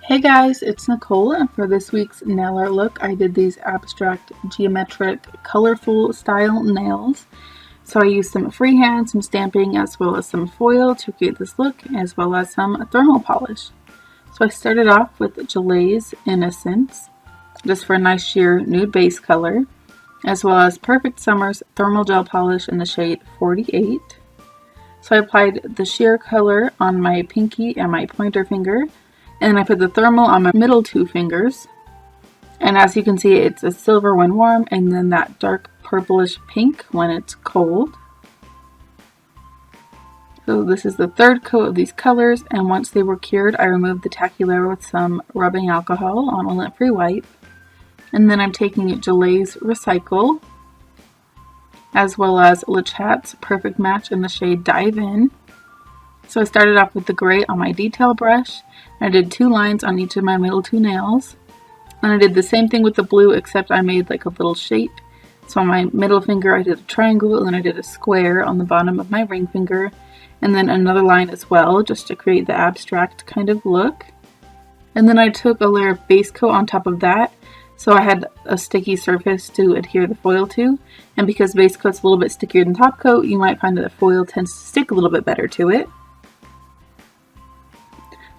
Hey guys, it's Nicole, and for this week's nail art look, I did these abstract, geometric, colorful style nails. So I used some freehand, some stamping, as well as some foil to create this look, as well as some thermal polish. So I started off with Gelaze Innocence, just for a nice sheer nude base color, as well as Perfect Summer's thermal gel polish in the shade 48. So I applied the sheer color on my pinky and my pointer finger, and I put the thermal on my middle two fingers. And as you can see, it's a silver when warm, and then that dark purplish pink when it's cold. So this is the third coat of these colors, and once they were cured, I removed the tacky layer with some rubbing alcohol on a lint-free wipe. And then I'm taking Gelaze Recycle, as well as Lachat's Perfect Match in the shade Dive In. So I started off with the gray on my detail brush, and I did 2 lines on each of my middle 2 nails. And I did the same thing with the blue, except I made like a little shape. So on my middle finger I did a triangle, and then I did a square on the bottom of my ring finger, and then another line as well, just to create the abstract kind of look. And then I took a layer of base coat on top of that, so I had a sticky surface to adhere the foil to. And because base coat's a little bit stickier than top coat, you might find that the foil tends to stick a little bit better to it.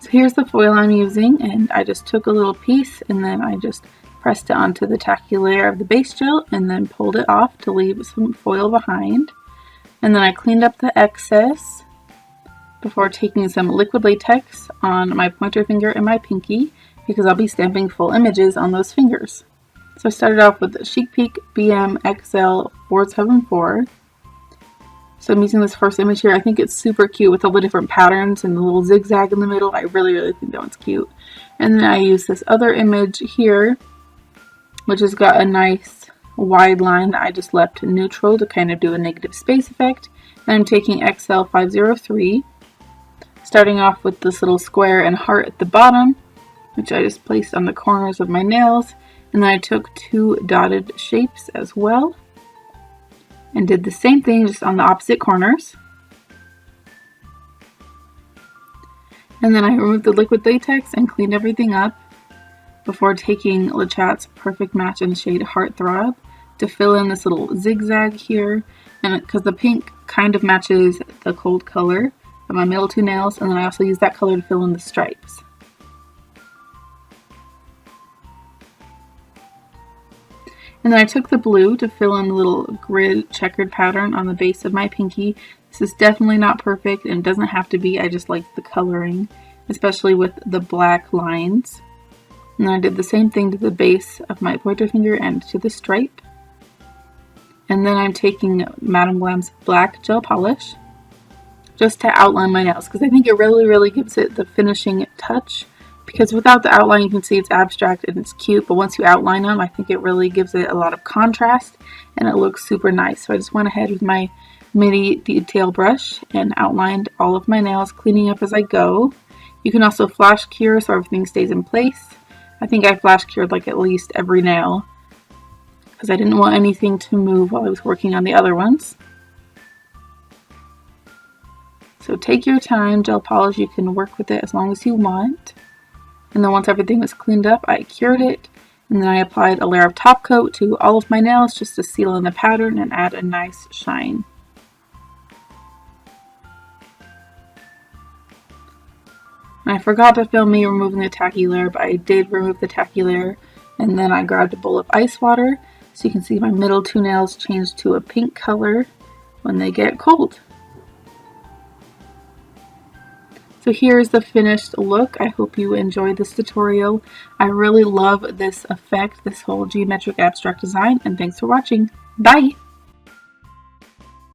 So here's the foil I'm using, and I just took a little piece and then I just pressed it onto the tacky layer of the base gel and then pulled it off to leave some foil behind. And then I cleaned up the excess before taking some liquid latex on my pointer finger and my pinky, because I'll be stamping full images on those fingers. So I started off with the Chic Peak BM XL 474. So I'm using this first image here. I think it's super cute with all the different patterns and the little zigzag in the middle. I really think that one's cute. And then I use this other image here, which has got a nice wide line that I just left neutral to kind of do a negative space effect. And I'm taking XL 503, starting off with this little square and heart at the bottom, which I just placed on the corners of my nails. And then I took 2 dotted shapes as well, and did the same thing just on the opposite corners. And then I removed the liquid latex and cleaned everything up before taking Lachat's Perfect Match in the shade Heartthrob to fill in this little zigzag here, and because the pink kind of matches the cold color of my middle 2 nails, and then I also use that color to fill in the stripes. And then I took the blue to fill in the little grid checkered pattern on the base of my pinky. This is definitely not perfect, and it doesn't have to be. I just like the coloring, especially with the black lines. And then I did the same thing to the base of my pointer finger and to the stripe. And then I'm taking Madame Glam's black gel polish just to outline my nails, because I think it really gives it the finishing touch. Because without the outline, you can see it's abstract and it's cute, but once you outline them, I think it really gives it a lot of contrast and it looks super nice. So I just went ahead with my mini detail brush and outlined all of my nails, cleaning up as I go. You can also flash cure so everything stays in place. I think I flash cured like at least every nail, because I didn't want anything to move while I was working on the other ones. So take your time, gel polish, you can work with it as long as you want. And then once everything was cleaned up, I cured it, and then I applied a layer of top coat to all of my nails just to seal in the pattern and add a nice shine. And I forgot to film me removing the tacky layer, but I did remove the tacky layer, and then I grabbed a bowl of ice water, so you can see my middle 2 nails change to a pink color when they get cold. So here's the finished look. I hope you enjoyed this tutorial. I really love this effect, this whole geometric abstract design, and thanks for watching. Bye!